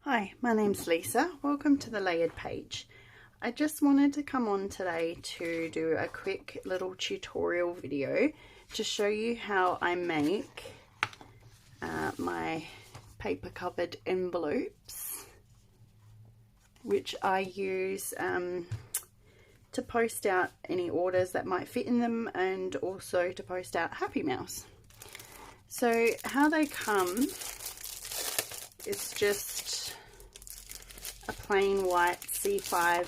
Hi, my name's Lisa. Welcome to the layered page. I just wanted to come on today to do a quick little tutorial video to show you how I make my paper covered envelopes, which I use to post out any orders that might fit in them, and also to post out Happy Mouse. So how they come, it's just a plain white C5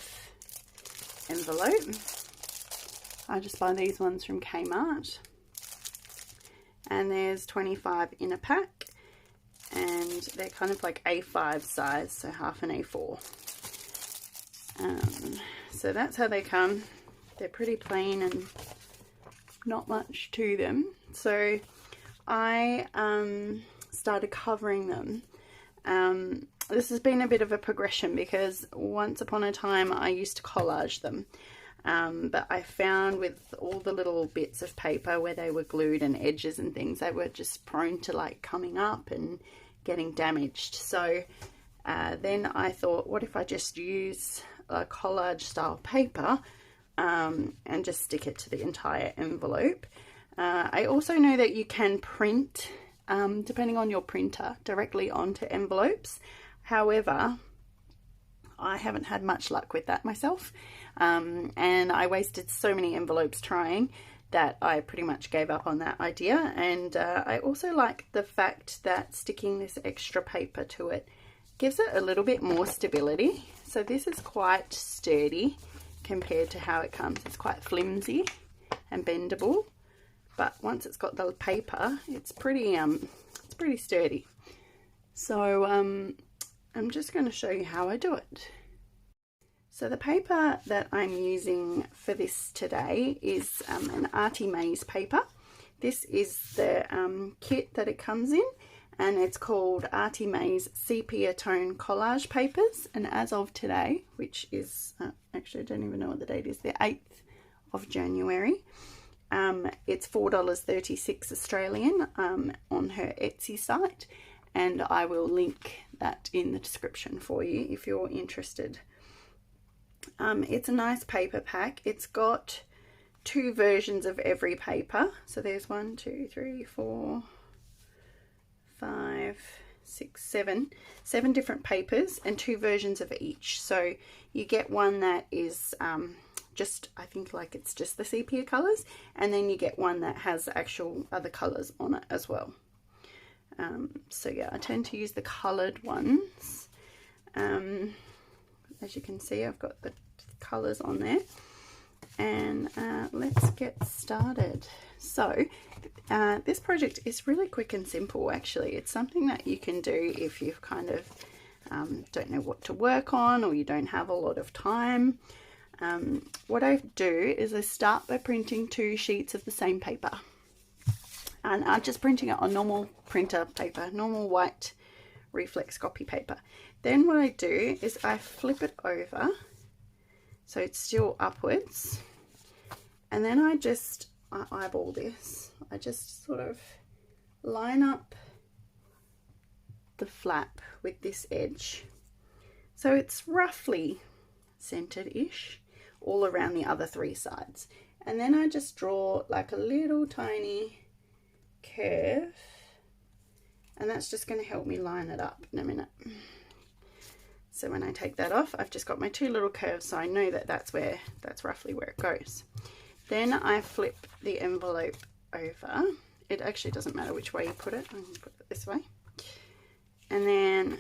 envelope. I just buy these ones from K Mart, and there's 25 in a pack, and they're kind of like A5 size, so half an A4. So that's how they come. They're pretty plain and not much to them. So I started covering them. This has been a bit of a progression because once upon a time I used to collage them, but I found with all the little bits of paper where they were glued and edges and things, they were just prone to like coming up and getting damaged. So then I thought, what if I just use a collage style paper and just stick it to the entire envelope. I also know that you can print, depending on your printer, directly onto envelopes. However, I haven't had much luck with that myself, and I wasted so many envelopes trying that I pretty much gave up on that idea. And I also like the fact that sticking this extra paper to it gives it a little bit more stability. So this is quite sturdy compared to how it comes. It's quite flimsy and bendable, but once it's got the paper, it's pretty sturdy. So I'm just going to show you how I do it. So the paper that I'm using for this today is an Artie Maze paper. This is the kit that it comes in, and it's called Artie Maze Sepia Tone Collage Papers. And as of today, which is, actually I don't even know what the date is, the 8th of January, it's $4.36 Australian on her Etsy site, and I will link that in the description for you if you're interested. It's a nice paper pack. It's got 2 versions of every paper. So there's 1, 2, 3, 4, 5, 6, 7 different papers and 2 versions of each. So you get one that is just, I think like it's just the sepia colors, and then you get one that has actual other colors on it as well. So yeah, I tend to use the colored ones. As you can see, I've got the colors on there, and let's get started. So this project is really quick and simple. Actually, it's something that you can do if you kind of don't know what to work on, or you don't have a lot of time. What I do is I start by printing 2 sheets of the same paper, and I'm just printing it on normal printer paper, normal white reflex copy paper. Then what I do is I flip it over so it's still upwards, and then I eyeball this. I just sort of line up the flap with this edge so it's roughly centered-ish all around the other 3 sides, and then I just draw like a little tiny curve, and that's just going to help me line it up in a minute. So when I take that off, I've just got my 2 little curves, so I know that that's roughly where it goes. Then I flip the envelope over. It actually doesn't matter which way you put it. I'm going to put it this way. And then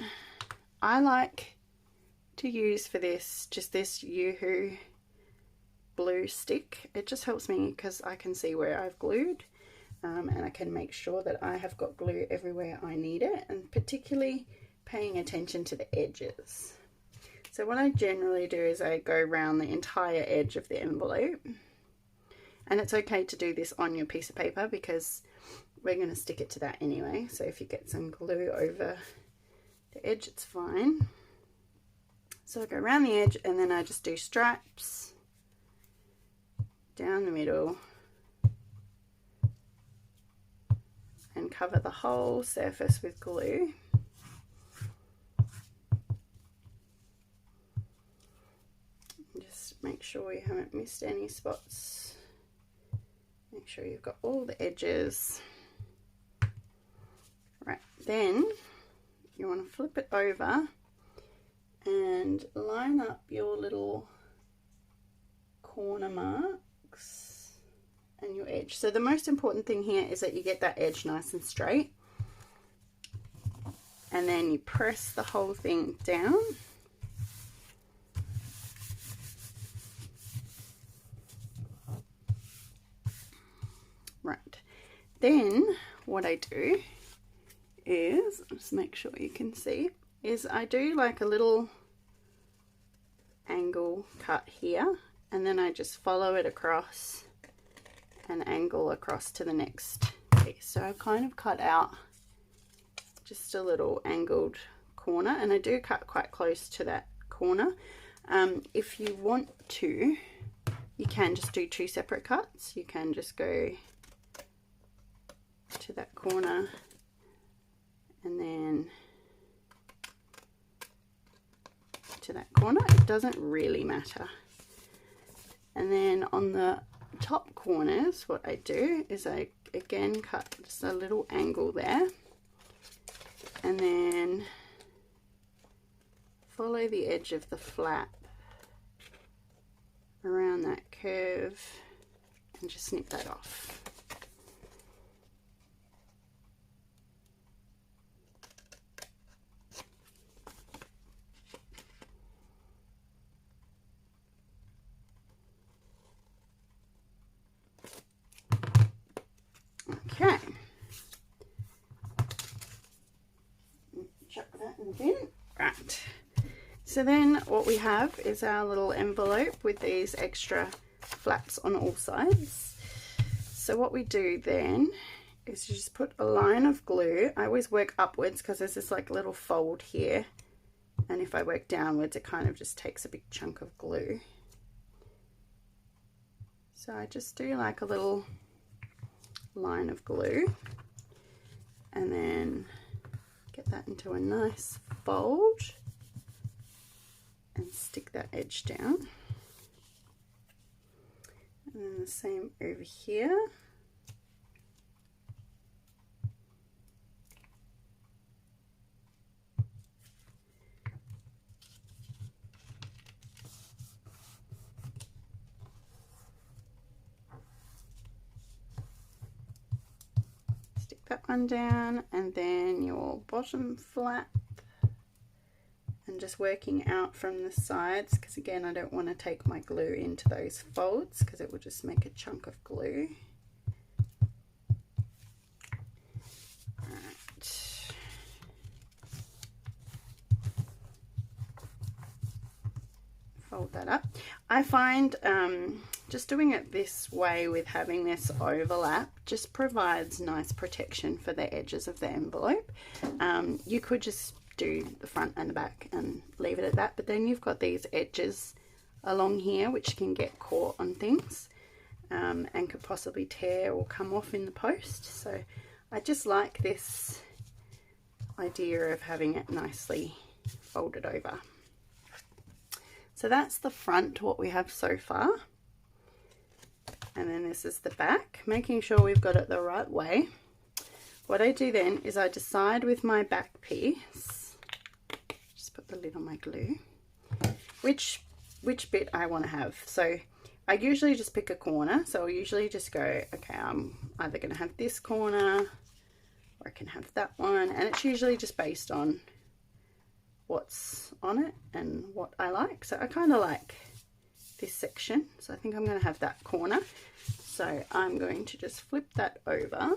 I like to use for this just this Yoo-hoo glue stick. It just helps me because I can see where I've glued, and I can make sure that I have got glue everywhere I need it, and particularly paying attention to the edges. So what I generally do is I go around the entire edge of the envelope, and it's okay to do this on your piece of paper because we're going to stick it to that anyway. So if you get some glue over the edge, it's fine. So I go around the edge, and then I just do stripes down the middle and cover the whole surface with glue. make sure you haven't missed any spots. Make sure you've got all the edges. Right, then you want to flip it over and line up your little corner marks and your edge. So the most important thing here is that you get that edge nice and straight, and then you press the whole thing down. Right, then what I do is, just make sure you can see, is I do like a little angle cut here, and then I just follow it across and angle across to the next piece. So I've kind of cut out just a little angled corner, and I do cut quite close to that corner. If you want to, you can just do 2 separate cuts. You can just go to that corner and then to that corner. It doesn't really matter. And then on the top corners, what I do is I again cut just a little angle there, and then follow the edge of the flap around that curve and just snip that off. Okay, chuck that in the bin. Right, so then what we have is our little envelope with these extra flaps on all sides. So what we do then is you just put a line of glue. I always work upwards because there's this like little fold here, and if I work downwards it kind of just takes a big chunk of glue. So I just do like a little line of glue and then get that into a nice fold and stick that edge down, and then the same over here. That one down, and then your bottom flap, and just working out from the sides, because again I don't want to take my glue into those folds because it will just make a chunk of glue. Right. Fold that up. I find just doing it this way with having this overlap just provides nice protection for the edges of the envelope. You could just do the front and the back and leave it at that, but then you've got these edges along here which can get caught on things and could possibly tear or come off in the post. So I just like this idea of having it nicely folded over. So that's the front, what we have so far. And then this is the back, making sure we've got it the right way. What I do then is I decide with my back piece, just put the lid on my glue, which bit I want to have. So I usually just pick a corner. So I'll usually just go, okay, I'm either going to have this corner or I can have that one. And it's usually just based on what's on it and what I like. So I kind of like this section, so I think I'm going to have that corner. So I'm going to just flip that over.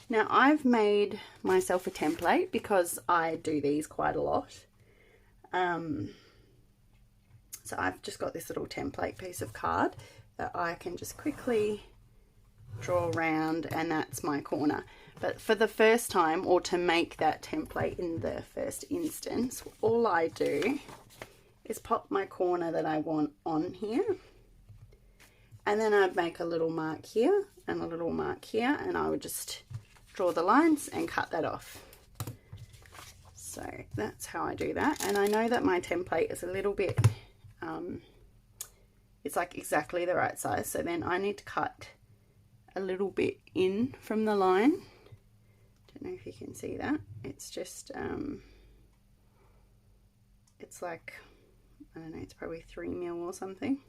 Now I've made myself a template because I do these quite a lot. So I've just got this little template piece of card that I can just quickly draw around, and that's my corner. But for the first time, or to make that template in the first instance, all I do is pop my corner that I want on here, and then I'd make a little mark here and a little mark here, and I would just draw the lines and cut that off. So that's how I do that. And I know that my template is a little bit it's like exactly the right size. So then I need to cut a little bit in from the line. Don't know if you can see that. It's just it's like, I don't know, it's probably 3 mil or something.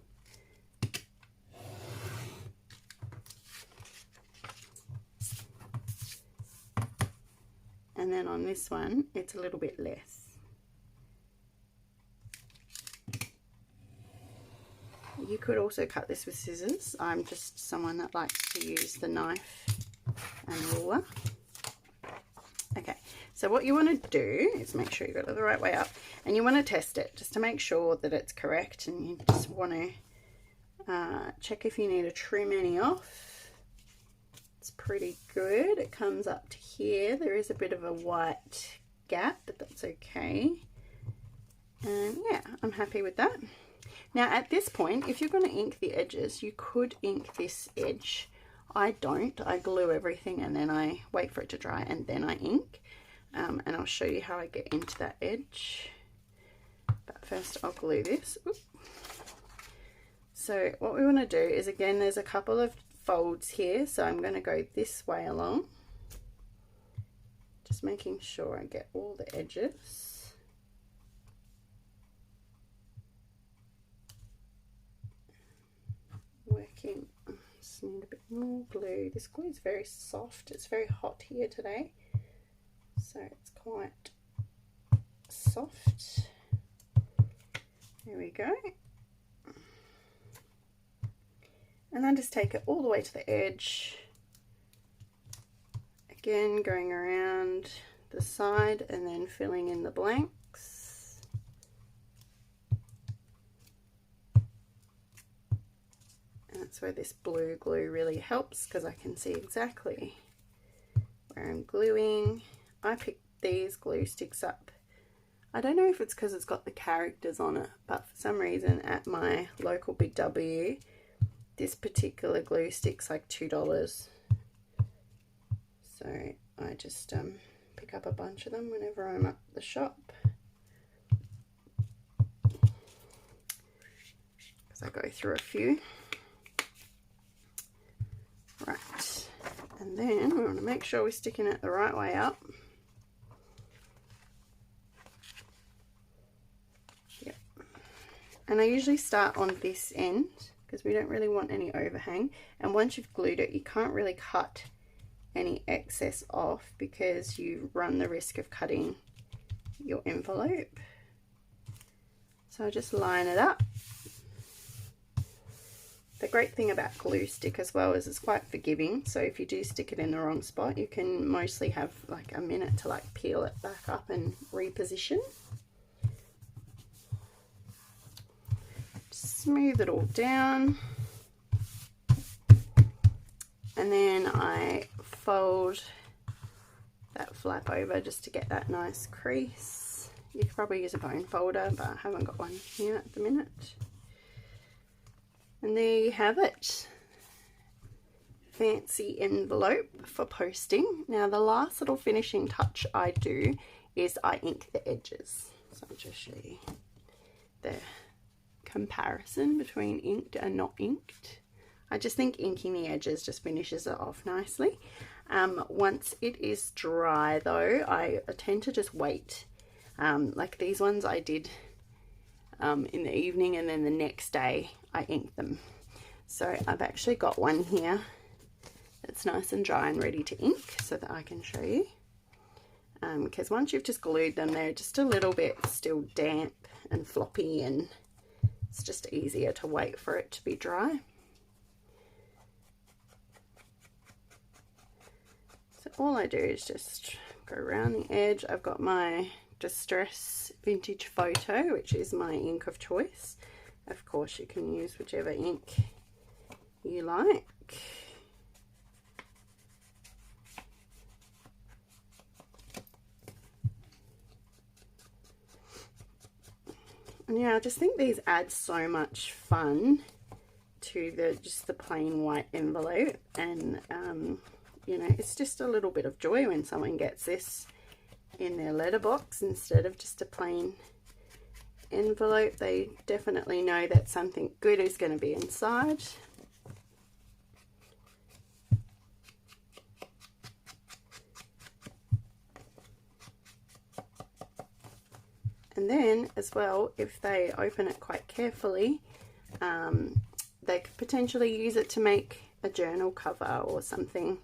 And then on this one, it's a little bit less. You could also cut this with scissors. I'm just someone that likes to use the knife and ruler. Okay, so what you want to do is make sure you got it the right way up, and you want to test it just to make sure that it's correct, and you just want to check if you need to trim any off. It's pretty good. It comes up to here. There is a bit of a white gap, but that's okay. And yeah, I'm happy with that. Now at this point, if you're going to ink the edges, you could ink this edge. I don't. I glue everything and then I wait for it to dry and then I ink. And I'll show you how I get into that edge. But first I'll glue this. Oops. So what we want to do is, again, there's a couple of folds here. So I'm going to go this way along. Just making sure I get all the edges. Working, just need a bit more glue. This glue is very soft. It's very hot here today, so it's quite soft. There we go. And then just take it all the way to the edge. Again, going around the side and then filling in the blanks. That's where this blue glue really helps, because I can see exactly where I'm gluing. I picked these glue sticks up. I don't know if it's because it's got the characters on it, but for some reason at my local Big W, this particular glue stick's like $2. So I just pick up a bunch of them whenever I'm at the shop. Because I go through a few. Right, and then we want to make sure we're sticking it the right way up. Yep. And I usually start on this end because we don't really want any overhang. And once you've glued it, you can't really cut any excess off because you run the risk of cutting your envelope. So I just line it up. The great thing about glue stick as well is it's quite forgiving, so if you do stick it in the wrong spot, you can mostly have like a minute to like peel it back up and reposition. Smooth it all down, and then I fold that flap over just to get that nice crease. You could probably use a bone folder, but I haven't got one here at the minute. And there you have it. Fancy envelope for posting. Now the last little finishing touch I do is I ink the edges. So I'll just show you the comparison between inked and not inked. I just think inking the edges just finishes it off nicely. Once it is dry though, I tend to just wait. Like these ones I did in the evening, and then the next day I ink them. So I've actually got one here that's nice and dry and ready to ink so that I can show you. Because once you've just glued them, they're just a little bit still damp and floppy, and it's just easier to wait for it to be dry. So all I do is just go around the edge. I've got my Distress Vintage Photo, which is my ink of choice. Of course you can use whichever ink you like. And yeah, I just think these add so much fun to just the plain white envelope, and you know, it's just a little bit of joy when someone gets this in their letterbox instead of just a plain envelope, they definitely know that something good is going to be inside. And then as well, if they open it quite carefully, they could potentially use it to make a journal cover or something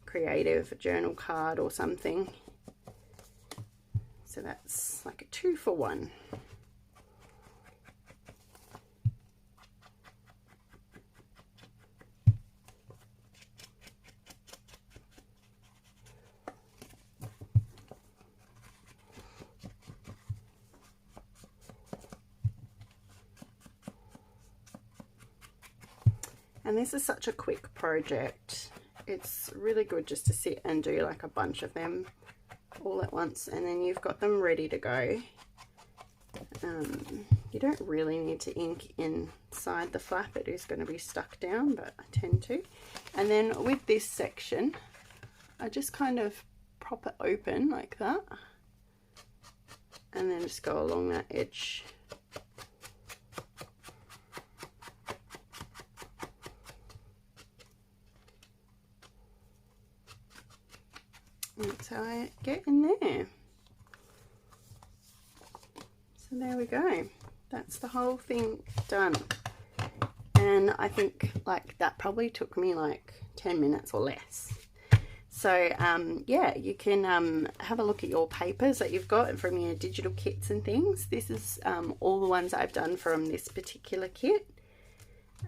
creative, a journal card or something. So that's like a 2 for 1. And this is such a quick project. It's really good just to sit and do like a bunch of them all at once, and then you've got them ready to go. You don't really need to ink inside the flap, it is going to be stuck down, but I tend to. And then with this section, I just kind of prop it open like that, and then just go along that edge. That's how I get in there. So there we go. That's the whole thing done. And I think like that probably took me like 10 minutes or less. So yeah, you can have a look at your papers that you've got from your digital kits and things. This is all the ones I've done from this particular kit.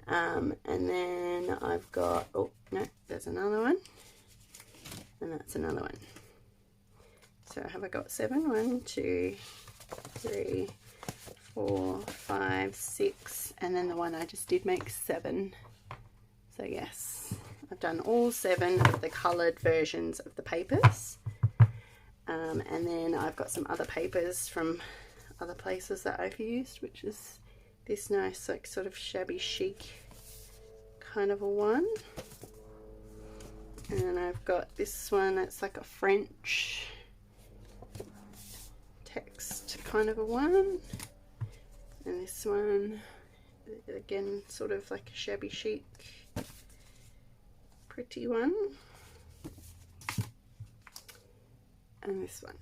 And then I've got, oh no, there's another one. And that's another one. So have I got 7? 1, 2, 3, 4, 5, 6, and then the one I just did makes 7. So yes, I've done all 7 of the coloured versions of the papers. And then I've got some other papers from other places that I've used, which is this nice like sort of shabby chic kind of a one. And I've got this one that's like a French text kind of a one. And this one, again, sort of like a shabby chic, pretty one. And this one.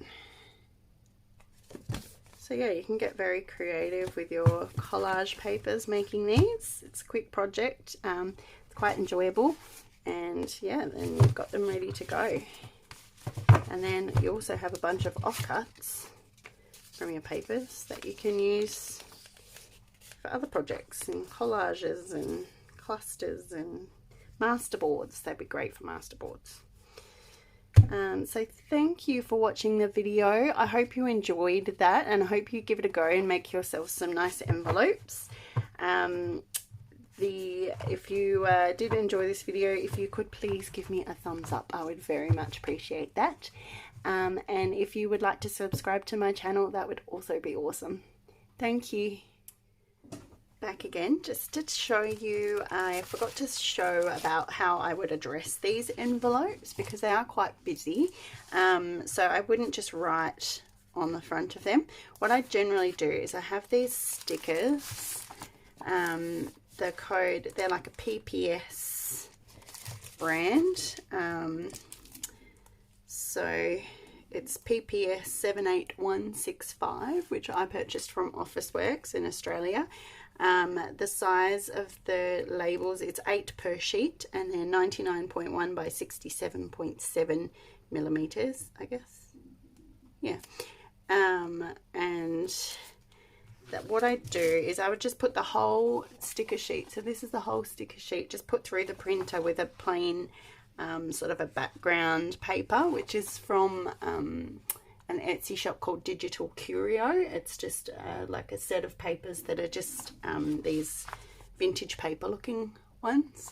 So yeah, you can get very creative with your collage papers making these. It's a quick project. It's quite enjoyable. And yeah, then you've got them ready to go. And then you also have a bunch of offcuts from your papers that you can use for other projects and collages and clusters and masterboards. They'd be great for masterboards. So thank you for watching the video. I hope you enjoyed that, and I hope you give it a go and make yourself some nice envelopes. If you did enjoy this video, if you could please give me a thumbs up, I would very much appreciate that. And if you would like to subscribe to my channel, that would also be awesome. Thank you. Back again just to show you, I forgot to show about how I would address these envelopes because they are quite busy. So I wouldn't just write on the front of them. What I generally do is I have these stickers. The code, they're like a PPS brand. So it's PPS 78165, which I purchased from Officeworks in Australia. The size of the labels, it's 8 per sheet, and they're 99.1 by 67.7 millimeters, I guess. Yeah. And that what I do is I would just put the whole sticker sheet, so this is the whole sticker sheet, just put through the printer with a plain sort of a background paper, which is from an Etsy shop called Digital Curio. It's just like a set of papers that are just these vintage paper looking ones.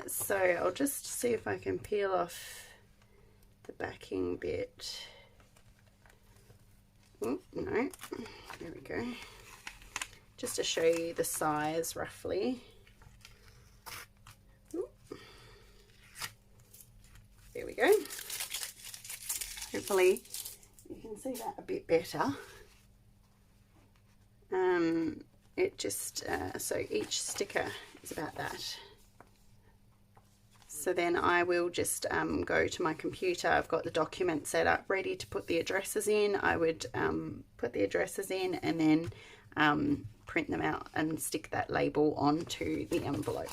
So I'll just see if I can peel off the backing bit. Oh, no, there we go. Just to show you the size roughly. Ooh. There we go. Hopefully you can see that a bit better. It just, so each sticker is about that. So then I will just go to my computer. I've got the document set up ready to put the addresses in. I would put the addresses in and then print them out and stick that label onto the envelope.